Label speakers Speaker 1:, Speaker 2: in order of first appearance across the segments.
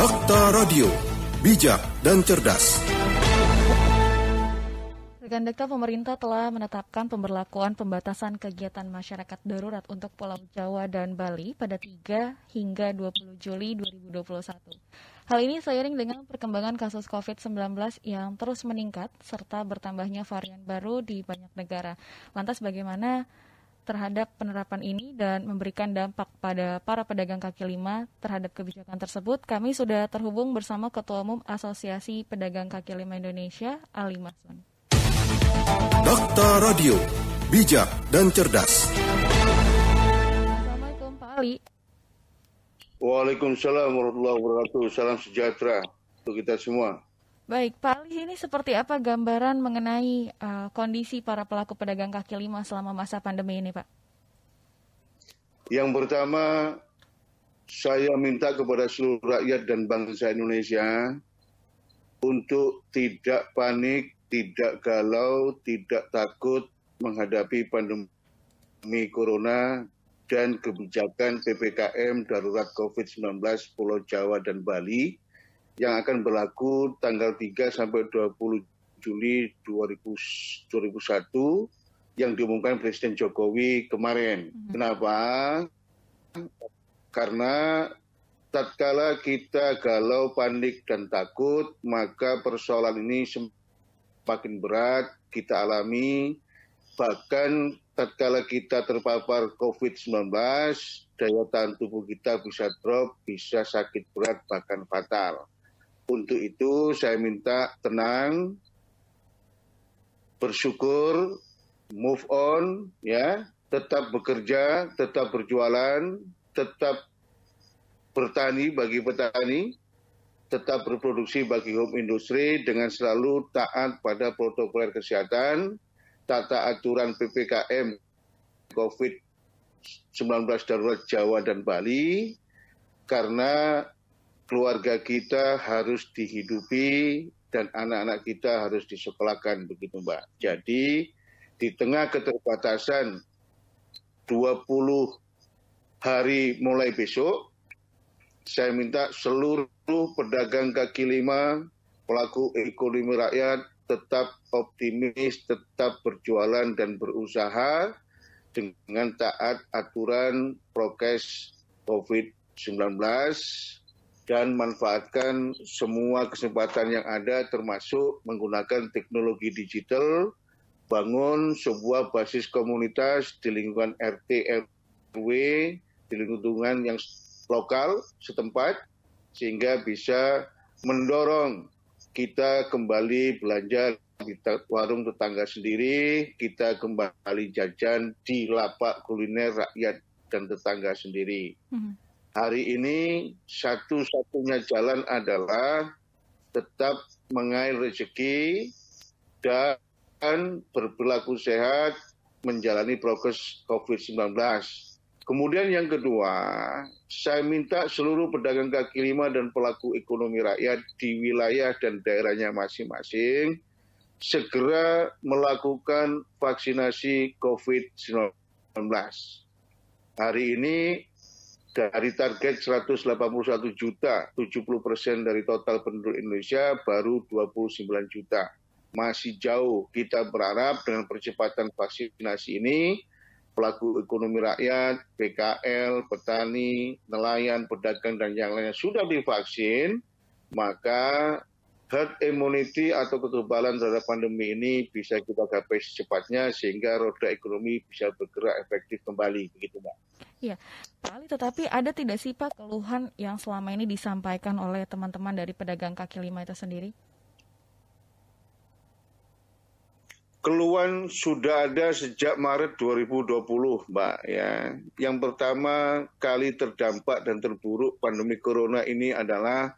Speaker 1: Dokter Radio, bijak dan cerdas.
Speaker 2: Rekan Dekta, pemerintah telah menetapkan pemberlakuan pembatasan kegiatan masyarakat darurat untuk Pulau Jawa dan Bali pada 3 hingga 20 Juli 2021. Hal ini seiring dengan perkembangan kasus COVID-19 yang terus meningkat serta bertambahnya varian baru di banyak negara. Lantas bagaimana terhadap penerapan ini dan memberikan dampak pada para pedagang kaki lima terhadap kebijakan tersebut? Kami sudah terhubung bersama Ketua Umum Asosiasi Pedagang Kaki Lima Indonesia, Ali Mason.
Speaker 1: Dokter Radio, bijak dan cerdas.
Speaker 2: Assalamualaikum Pak Ali.
Speaker 3: Waalaikumsalam warahmatullahi wabarakatuh. Salam sejahtera untuk kita semua.
Speaker 2: Baik, Pak Ali, ini seperti apa gambaran mengenai kondisi para pelaku pedagang kaki lima selama masa pandemi ini, Pak?
Speaker 3: Yang pertama, saya minta kepada seluruh rakyat dan bangsa Indonesia untuk tidak panik, tidak galau, tidak takut menghadapi pandemi Corona dan kebijakan PPKM darurat COVID-19 Pulau Jawa dan Bali yang akan berlaku tanggal 3 sampai 20 Juli 2001 yang diumumkan Presiden Jokowi kemarin. Kenapa? Karena tatkala kita galau, panik, dan takut, maka persoalan ini semakin berat kita alami. Bahkan tatkala kita terpapar COVID-19, daya tahan tubuh kita bisa drop, bisa sakit berat, bahkan fatal. Untuk itu saya minta tenang, bersyukur, move on, ya, tetap bekerja, tetap berjualan, tetap bertani bagi petani, tetap berproduksi bagi home industry dengan selalu taat pada protokol kesehatan, tata aturan PPKM COVID-19 darurat Jawa dan Bali, karena keluarga kita harus dihidupi dan anak-anak kita harus disekolahkan, begitu Mbak. Jadi di tengah keterbatasan 20 hari mulai besok, saya minta seluruh pedagang kaki lima, pelaku ekonomi rakyat tetap optimis, tetap berjualan dan berusaha dengan taat aturan prokes COVID-19 dan manfaatkan semua kesempatan yang ada termasuk menggunakan teknologi digital, bangun sebuah basis komunitas di lingkungan RT RW, di lingkungan yang lokal setempat, sehingga bisa mendorong kita kembali belanja di warung tetangga sendiri, kita kembali jajan di lapak kuliner rakyat dan tetangga sendiri. Hari ini satu-satunya jalan adalah tetap mengalir rezeki dan berperilaku sehat, menjalani prokes COVID-19. Kemudian yang kedua, saya minta seluruh pedagang kaki lima dan pelaku ekonomi rakyat di wilayah dan daerahnya masing-masing segera melakukan vaksinasi COVID-19. Hari ini dari target 181 juta, 70% dari total penduduk Indonesia baru 29 juta. Masih jauh. Kita berharap dengan percepatan vaksinasi ini, pelaku ekonomi rakyat, PKL, petani, nelayan, pedagang, dan yang lainnya sudah divaksin, maka herd immunity atau kekebalan terhadap pandemi ini bisa kita capai secepatnya sehingga roda ekonomi bisa bergerak efektif kembali, begitu Mbak.
Speaker 2: Ya, Pak Ali, tetapi ada tidak sih Pak keluhan yang selama ini disampaikan oleh teman-teman dari pedagang kaki lima itu sendiri?
Speaker 3: Keluhan sudah ada sejak Maret 2020, Mbak. Ya. Yang pertama kali terdampak dan terburuk pandemi Corona ini adalah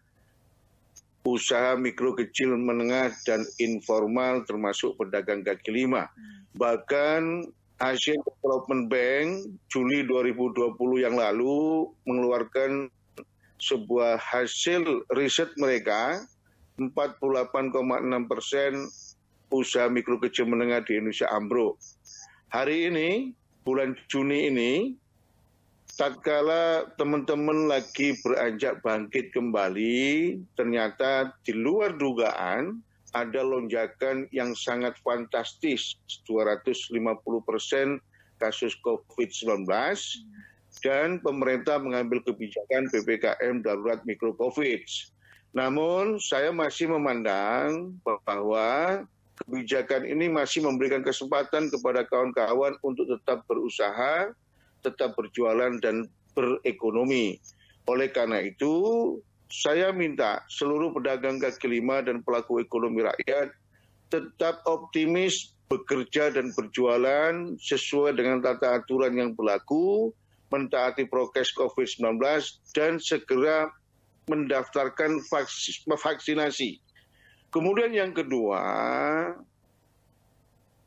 Speaker 3: usaha mikro, kecil, menengah, dan informal termasuk pedagang kaki lima. Bahkan Asian Development Bank Juli 2020 yang lalu mengeluarkan sebuah hasil riset mereka, 48,6% usaha mikro kecil menengah di Indonesia ambruk. Hari ini, bulan Juni ini, tatkala teman-teman lagi beranjak bangkit kembali, ternyata di luar dugaan ada lonjakan yang sangat fantastis, 250% kasus COVID-19, dan pemerintah mengambil kebijakan PPKM darurat mikro COVID. Namun saya masih memandang bahwa kebijakan ini masih memberikan kesempatan kepada kawan-kawan untuk tetap berusaha, tetap berjualan dan berekonomi. Oleh karena itu, saya minta seluruh pedagang kaki lima dan pelaku ekonomi rakyat tetap optimis bekerja dan berjualan sesuai dengan tata aturan yang berlaku, mentaati prokes COVID-19 dan segera mendaftarkan vaksinasi. Kemudian yang kedua,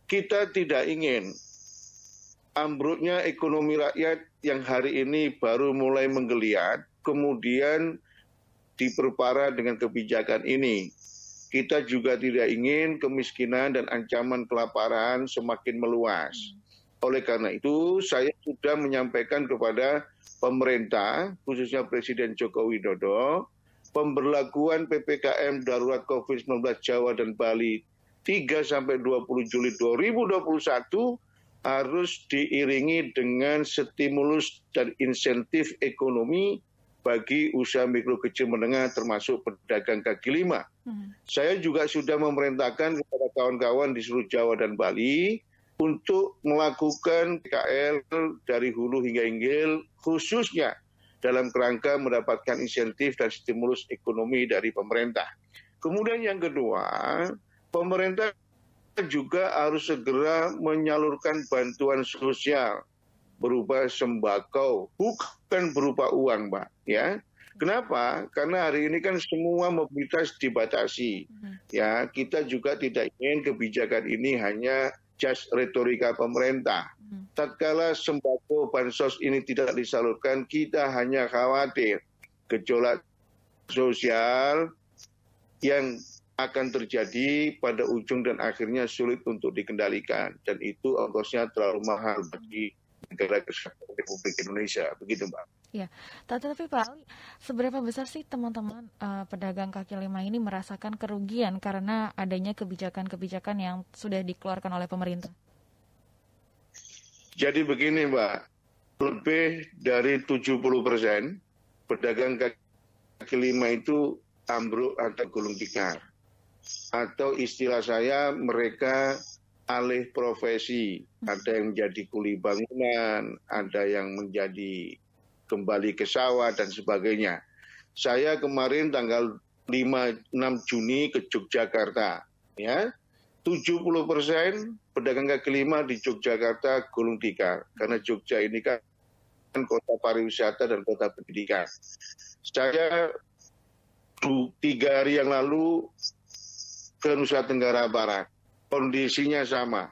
Speaker 3: kita tidak ingin ambruknya ekonomi rakyat yang hari ini baru mulai menggeliat, kemudian diperparah dengan kebijakan ini. Kita juga tidak ingin kemiskinan dan ancaman kelaparan semakin meluas. Oleh karena itu, saya sudah menyampaikan kepada pemerintah, khususnya Presiden Joko Widodo, pemberlakuan PPKM darurat COVID-19 Jawa dan Bali 3-20 Juli 2021 harus diiringi dengan stimulus dan insentif ekonomi bagi usaha mikro kecil menengah termasuk pedagang kaki lima. Saya juga sudah memerintahkan kepada kawan-kawan di seluruh Jawa dan Bali untuk melakukan PKL dari hulu hingga hilir, khususnya dalam kerangka mendapatkan insentif dan stimulus ekonomi dari pemerintah. Kemudian yang kedua, pemerintah juga harus segera menyalurkan bantuan sosial berupa sembako, bukan berupa uang, Mbak. Ya, kenapa? Karena hari ini kan semua mobilitas dibatasi. Ya, kita juga tidak ingin kebijakan ini hanya just retorika pemerintah. Tatkala sembako bansos ini tidak disalurkan, kita hanya khawatir gejolak sosial yang akan terjadi pada ujung dan akhirnya sulit untuk dikendalikan. Dan itu ongkosnya terlalu mahal bagi negara kesatuan Republik Indonesia. Begitu, Mbak.
Speaker 2: Ya, tapi Pak Ali, seberapa besar sih teman-teman pedagang kaki lima ini merasakan kerugian karena adanya kebijakan-kebijakan yang sudah dikeluarkan oleh pemerintah?
Speaker 3: Jadi begini, Mbak, lebih dari 70% pedagang kaki lima itu ambruk atau gulung tikar. Atau istilah saya, mereka alih profesi. Ada yang menjadi kuli bangunan, ada yang menjadi kembali ke sawah dan sebagainya. Saya kemarin tanggal 5-6 Juni ke Yogyakarta, ya. 70% pedagang kaki lima di Yogyakarta gulung tikar, karena Jogja ini kan kota pariwisata dan kota pendidikan. Saya 3 hari yang lalu ke Nusa Tenggara Barat, kondisinya sama,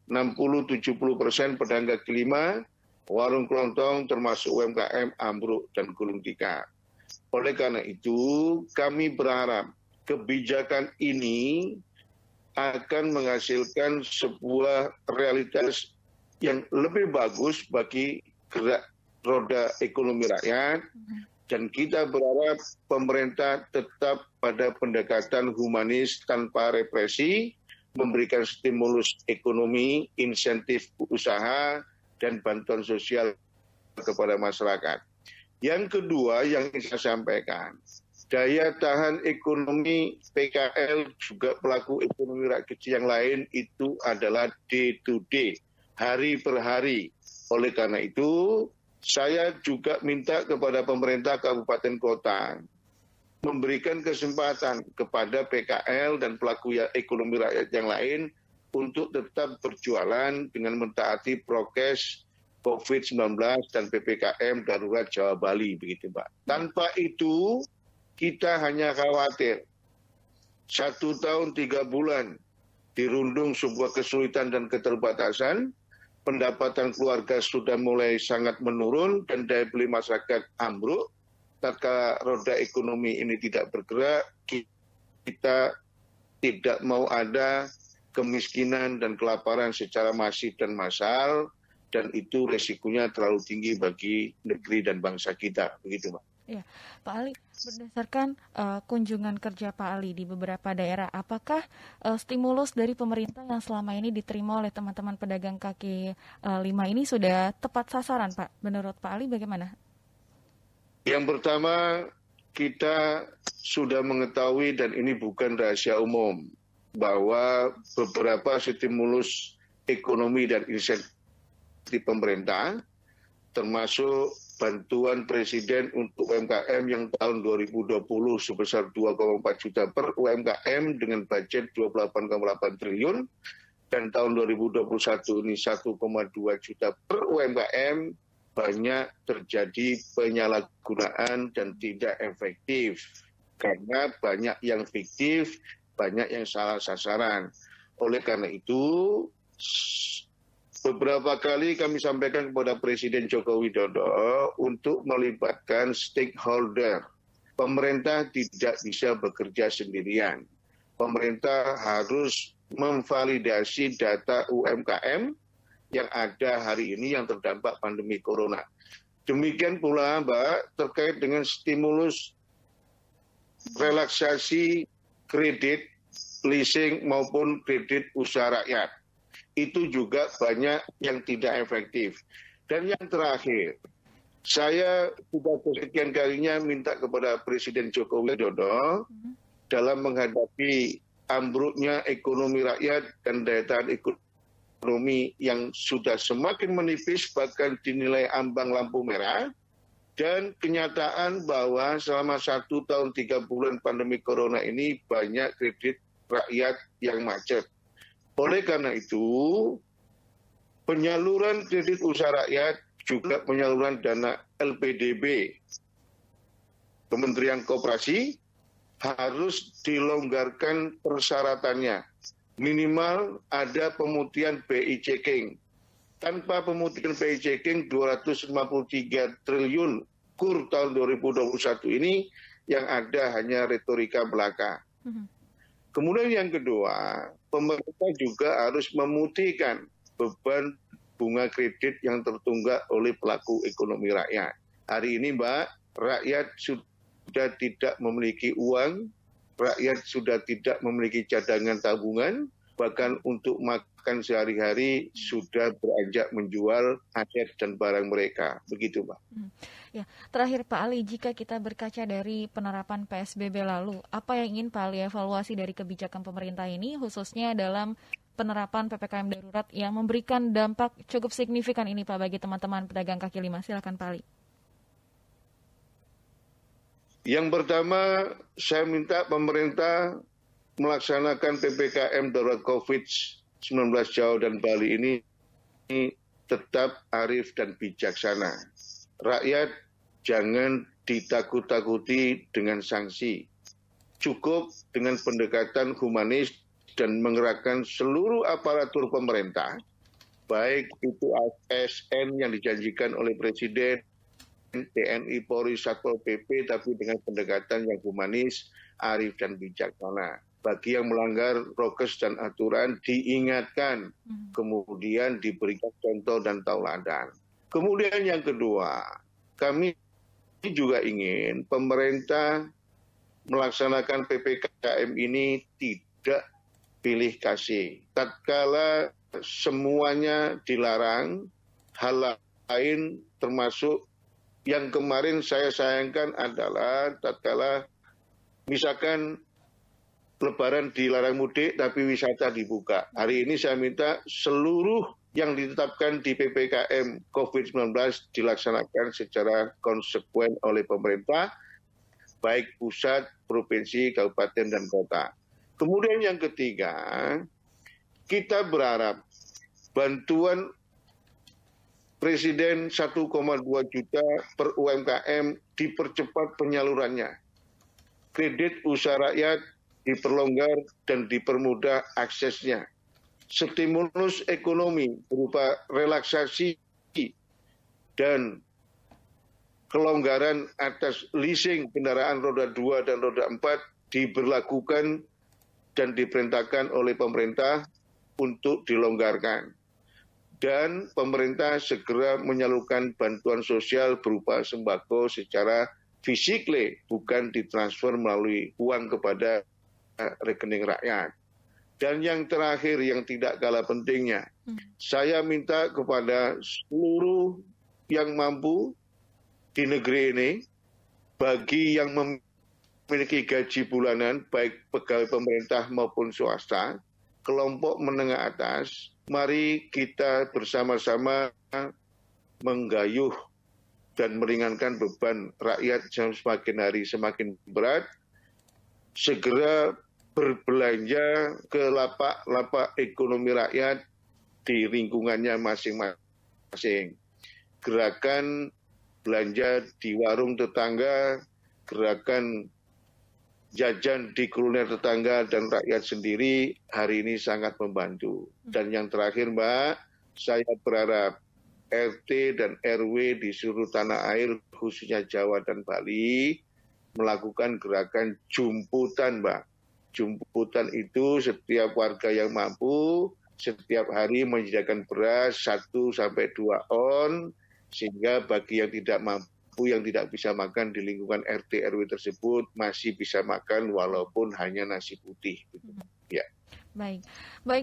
Speaker 3: 60-70% pedagang kaki lima, warung kelontong termasuk UMKM ambruk dan gulung tikar. Oleh karena itu, kami berharap kebijakan ini akan menghasilkan sebuah realitas yang lebih bagus bagi gerak roda ekonomi rakyat, dan kita berharap pemerintah tetap pada pendekatan humanis tanpa represi, memberikan stimulus ekonomi, insentif usaha, dan bantuan sosial kepada masyarakat. Yang kedua yang ingin saya sampaikan, daya tahan ekonomi PKL juga pelaku ekonomi rakyat kecil yang lain itu adalah day to day, hari per hari. Oleh karena itu, saya juga minta kepada pemerintah kabupaten kota memberikan kesempatan kepada PKL dan pelaku ekonomi rakyat yang lain untuk tetap berjualan dengan mentaati prokes COVID-19 dan PPKM darurat Jawa Bali, begitu, Mbak. Tanpa itu, kita hanya khawatir 1 tahun 3 bulan dirundung sebuah kesulitan dan keterbatasan, pendapatan keluarga sudah mulai sangat menurun dan daya beli masyarakat ambruk. Tatkala roda ekonomi ini tidak bergerak, kita tidak mau ada kemiskinan dan kelaparan secara masif dan massal, dan itu resikonya terlalu tinggi bagi negeri dan bangsa kita, begitu Pak.
Speaker 2: Ya, Pak Ali, berdasarkan kunjungan kerja Pak Ali di beberapa daerah, apakah stimulus dari pemerintah yang selama ini diterima oleh teman-teman pedagang kaki lima ini sudah tepat sasaran, Pak? Menurut Pak Ali bagaimana?
Speaker 3: Yang pertama, kita sudah mengetahui dan ini bukan rahasia umum, bahwa beberapa stimulus ekonomi dan insentif di pemerintah, termasuk bantuan Presiden untuk UMKM yang tahun 2020 sebesar 2,4 juta per UMKM dengan budget 28,8 triliun, dan tahun 2021 ini 1,2 juta per UMKM, banyak terjadi penyalahgunaan dan tidak efektif. Karena banyak yang fiktif, banyak yang salah sasaran. Oleh karena itu, beberapa kali kami sampaikan kepada Presiden Joko Widodo untuk melibatkan stakeholder. Pemerintah tidak bisa bekerja sendirian. Pemerintah harus memvalidasi data UMKM yang ada hari ini yang terdampak pandemi corona. Demikian pula Mbak, terkait dengan stimulus relaksasi kredit, leasing maupun kredit usaha rakyat. Itu juga banyak yang tidak efektif. Dan yang terakhir, saya sudah kesekian kalinya minta kepada Presiden Joko Widodo dalam menghadapi ambruknya ekonomi rakyat dan daya tahan ekonomi yang sudah semakin menipis, bahkan dinilai ambang lampu merah, dan kenyataan bahwa selama 1 tahun 3 bulan pandemi corona ini banyak kredit rakyat yang macet. Oleh karena itu, penyaluran kredit usaha rakyat juga penyaluran dana LPDB Kementerian Koperasi harus dilonggarkan persyaratannya. Minimal ada pemutihan BI checking. Tanpa pemutihan BI checking 253 triliun KUR tahun 2021 ini yang ada hanya retorika belaka. Kemudian yang kedua, pemerintah juga harus memutihkan beban bunga kredit yang tertunggak oleh pelaku ekonomi rakyat. Hari ini Mbak, rakyat sudah tidak memiliki uang, rakyat sudah tidak memiliki cadangan tabungan, bahkan untuk makan sehari-hari sudah beranjak menjual aset dan barang mereka. Begitu Mbak.
Speaker 2: Ya, terakhir Pak Ali, jika kita berkaca dari penerapan PSBB lalu, apa yang ingin Pak Ali evaluasi dari kebijakan pemerintah ini, khususnya dalam penerapan PPKM darurat yang memberikan dampak cukup signifikan ini Pak bagi teman-teman pedagang kaki lima? Silakan Pak Ali.
Speaker 3: Yang pertama, saya minta pemerintah melaksanakan PPKM darurat COVID-19 Jawa dan Bali ini tetap arif dan bijaksana. Rakyat jangan ditakut-takuti dengan sanksi. Cukup dengan pendekatan humanis dan mengerahkan seluruh aparatur pemerintah, baik itu ASN yang dijanjikan oleh Presiden, TNI, Polri, Satpol PP, tapi dengan pendekatan yang humanis, arif dan bijaksana. Bagi yang melanggar prokes dan aturan diingatkan, kemudian diberikan contoh dan tauladan. Kemudian yang kedua, kami juga ingin pemerintah melaksanakan PPKM ini tidak pilih kasih. Tatkala semuanya dilarang, hal lain termasuk yang kemarin saya sayangkan adalah tatkala misalkan Lebaran dilarang mudik tapi wisata dibuka. Hari ini saya minta seluruh yang ditetapkan di PPKM COVID-19 dilaksanakan secara konsekuen oleh pemerintah, baik pusat, provinsi, kabupaten, dan kota. Kemudian yang ketiga, kita berharap bantuan Presiden 1,2 juta per UMKM dipercepat penyalurannya. Kredit usaha rakyat diperlonggar dan dipermudah aksesnya. Stimulus ekonomi berupa relaksasi dan kelonggaran atas leasing kendaraan roda 2 dan roda 4 diberlakukan dan diperintahkan oleh pemerintah untuk dilonggarkan. dan pemerintah segera menyalurkan bantuan sosial berupa sembako secara fisik, bukan ditransfer melalui uang kepada rekening rakyat. Dan yang terakhir yang tidak kalah pentingnya, saya minta kepada seluruh yang mampu di negeri ini, bagi yang memiliki gaji bulanan, baik pegawai pemerintah maupun swasta, kelompok menengah atas, mari kita bersama-sama menggayuh dan meringankan beban rakyat yang semakin hari semakin berat, segera berbelanja ke lapak-lapak ekonomi rakyat di lingkungannya masing-masing. Gerakan belanja di warung tetangga, gerakan jajan di kuliner tetangga dan rakyat sendiri hari ini sangat membantu. Dan yang terakhir, Mbak, saya berharap RT dan RW di seluruh tanah air, khususnya Jawa dan Bali, melakukan gerakan jumputan, Mbak. Jumputan itu setiap warga yang mampu setiap hari menyediakan beras 1-2 on, sehingga bagi yang tidak mampu, yang tidak bisa makan di lingkungan RT RW tersebut masih bisa makan walaupun hanya nasi putih. Ya.
Speaker 2: Baik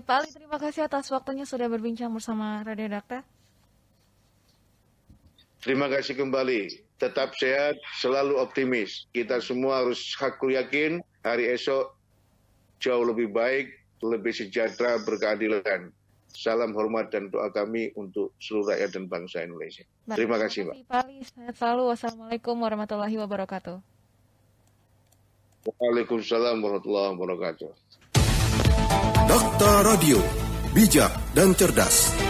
Speaker 2: Pak Ali, terima kasih atas waktunya sudah berbincang bersama Radio Dakta.
Speaker 3: Terima kasih kembali. Tetap sehat, selalu optimis. Kita semua harus hakul yakin hari esok jauh lebih baik, lebih sejahtera, berkeadilan. Salam hormat dan doa kami untuk seluruh rakyat dan bangsa Indonesia. Terima kasih, Pak.
Speaker 2: Pak Ali, sehat selalu. Wassalamualaikum warahmatullahi wabarakatuh.
Speaker 3: Waalaikumsalam warahmatullahi wabarakatuh.
Speaker 1: Dakta Radio, bijak dan cerdas.